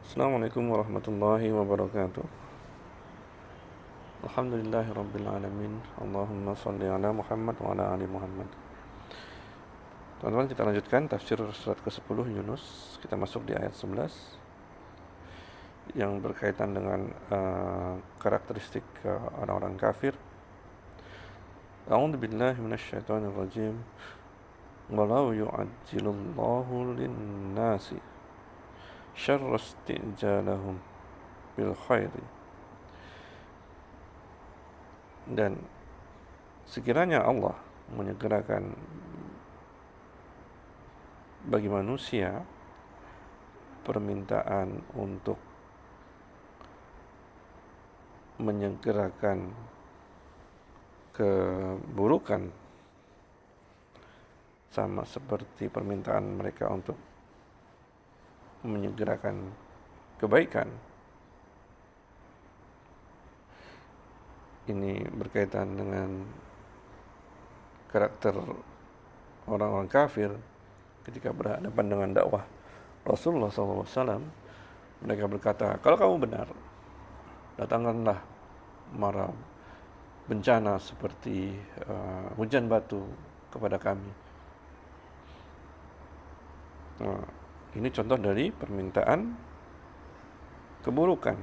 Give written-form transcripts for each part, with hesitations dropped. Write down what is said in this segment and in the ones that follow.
Assalamualaikum warahmatullahi wabarakatuh. Alhamdulillahi rabbil alamin. Allahumma salli ala Muhammad wa ala ali Muhammad. Teman-teman, kita lanjutkan tafsir surat ke-10 Yunus. Kita masuk di ayat 11 yang berkaitan dengan karakteristik orang-orang kafir. A'udzu billahi minasyaitonir rajim. Walau yu'ajjilullahu lin-nasi syarra isti'jalahum bil khairi. Dan sekiranya Allah menyegerakan bagi manusia permintaan untuk menyegerakan keburukan sama seperti permintaan mereka untuk menyegerakan kebaikan. Ini berkaitan dengan karakter orang-orang kafir ketika berhadapan dengan dakwah Rasulullah SAW. Mereka berkata, kalau kamu benar, datangkanlah mara bencana seperti hujan batu kepada kami. Ini contoh dari permintaan keburukan.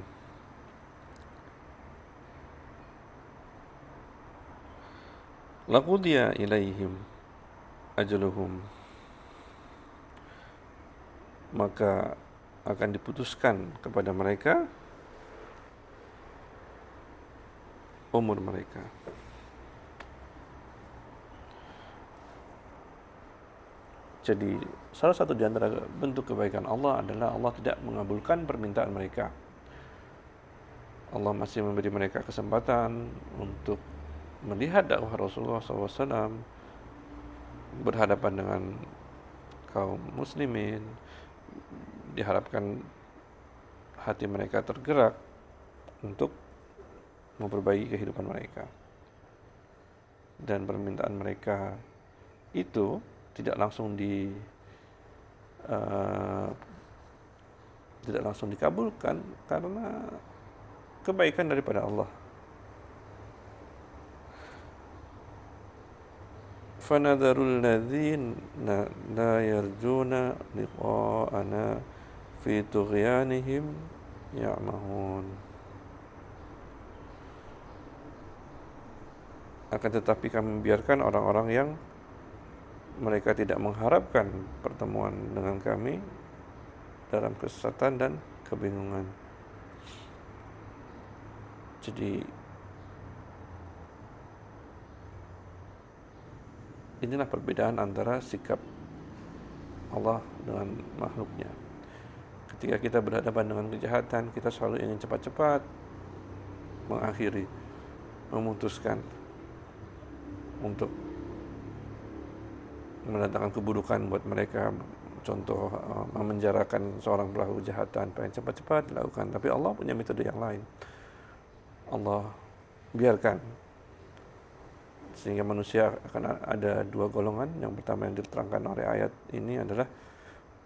Laqudiya ilaihim ajaluhum, maka akan diputuskan kepada mereka umur mereka. Jadi salah satu di antara bentuk kebaikan Allah adalah Allah tidak mengabulkan permintaan mereka. Allah masih memberi mereka kesempatan untuk melihat dakwah Rasulullah SAW berhadapan dengan kaum muslimin. Diharapkan hati mereka tergerak untuk memperbaiki kehidupan mereka. Dan permintaan mereka itu tidak langsung dikabulkan karena kebaikan daripada Allah. Fanadharul ladzina la yarjuna liqa'ana fi tughyanihim ya'mahun. Akan tetapi kami membiarkan orang-orang yang mereka tidak mengharapkan pertemuan dengan kami dalam kesesatan dan kebingungan. Jadi inilah perbedaan antara sikap Allah dengan makhluknya. Ketika kita berhadapan dengan kejahatan, kita selalu ingin cepat-cepat mengakhiri, memutuskan untuk mendatangkan keburukan buat mereka. Contoh, memenjarakan seorang pelaku kejahatan, pengen cepat-cepat dilakukan. Tapi Allah punya metode yang lain. Allah biarkan, sehingga manusia akan ada dua golongan. Yang pertama yang diterangkan oleh ayat ini adalah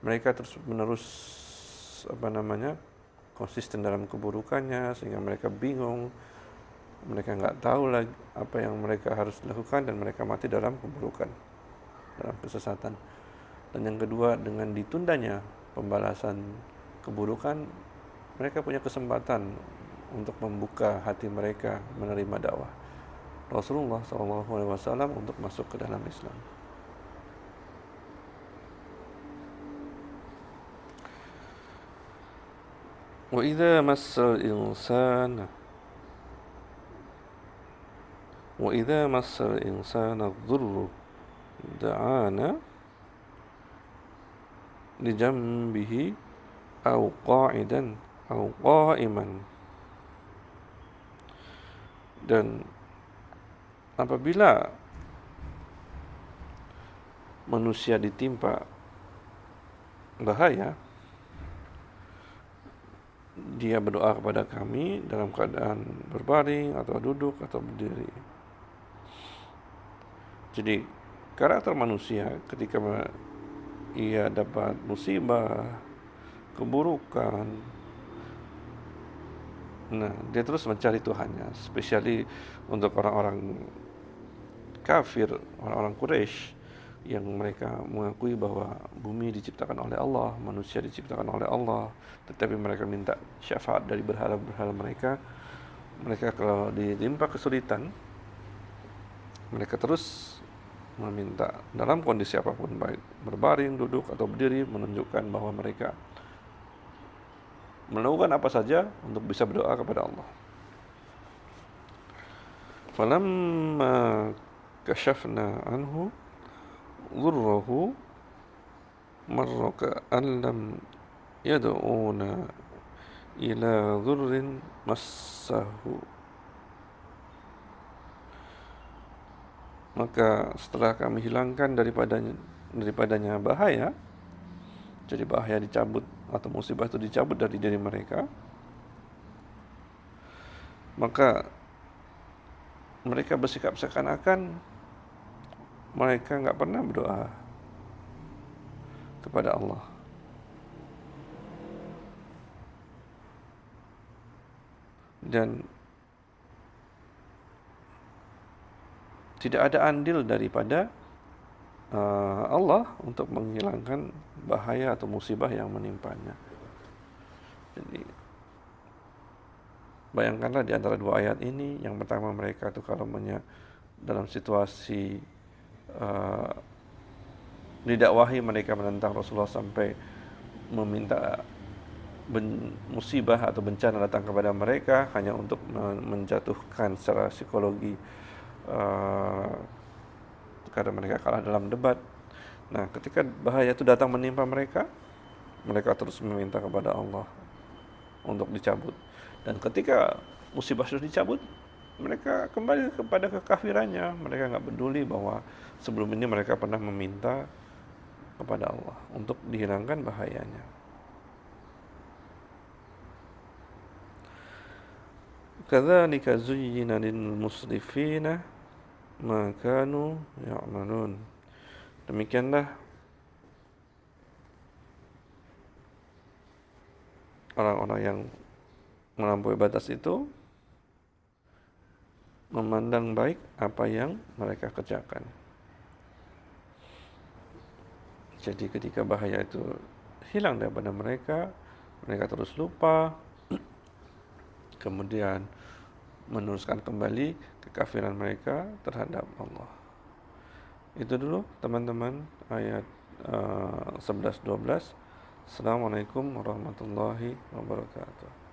mereka terus menerus konsisten dalam keburukannya, sehingga mereka bingung, mereka nggak tahu lagi apa yang mereka harus lakukan, dan mereka mati dalam keburukan, dalam kesesatan. Dan yang kedua, dengan ditundanya pembalasan keburukan, mereka punya kesempatan untuk membuka hati mereka menerima dakwah Rasulullah SAW untuk masuk ke dalam Islam. Wa idza massal insana dhurru da'ana li jambihi aw qa'idan aw qa'iman. Dan apabila manusia ditimpa bahaya, dia berdoa kepada kami dalam keadaan berbaring atau duduk atau berdiri. Jadi karakter manusia ketika ia dapat musibah, keburukan, Nah, dia terus mencari Tuhannya, spesially untuk orang-orang kafir, orang-orang Quraisy yang mereka mengakui bahwa bumi diciptakan oleh Allah, manusia diciptakan oleh Allah, tetapi mereka minta syafaat dari berhala-berhala mereka. Mereka kalau ditimpa kesulitan, mereka terus meminta dalam kondisi apapun, baik berbaring, duduk, atau berdiri, menunjukkan bahwa mereka melakukan apa saja untuk bisa berdoa kepada Allah. Falamma kashafna anhu dhurrahu marra ka'an lam yad'una ila dhurrin massahu. Maka setelah kami hilangkan daripadanya bahaya, jadi bahaya dicabut atau musibah itu dicabut dari diri mereka, maka mereka bersikap seakan-akan mereka nggak pernah berdoa kepada Allah. Dan tidak ada andil daripada Allah untuk menghilangkan bahaya atau musibah yang menimpanya. Jadi bayangkanlah di antara dua ayat ini, yang pertama mereka tuh kalau dalam situasi didakwahi, mereka menentang Rasulullah sampai meminta musibah atau bencana datang kepada mereka hanya untuk menjatuhkan secara psikologi karena mereka kalah dalam debat. Nah, ketika bahaya itu datang menimpa mereka, mereka terus meminta kepada Allah untuk dicabut. Dan ketika musibah sudah dicabut, mereka kembali kepada kekafirannya. Mereka nggak peduli bahwa sebelum ini mereka pernah meminta kepada Allah untuk dihilangkan bahayanya. Kadzalika zuyyina lil musrifina ma kanu ya'malun. Demikianlah orang-orang yang melampaui batas itu memandang baik apa yang mereka kerjakan. Jadi ketika bahaya itu hilang daripada mereka, mereka terus lupa, kemudian meneruskan kembali kekafiran mereka terhadap Allah. Itu dulu teman-teman ayat 11-12. Assalamualaikum warahmatullahi wabarakatuh.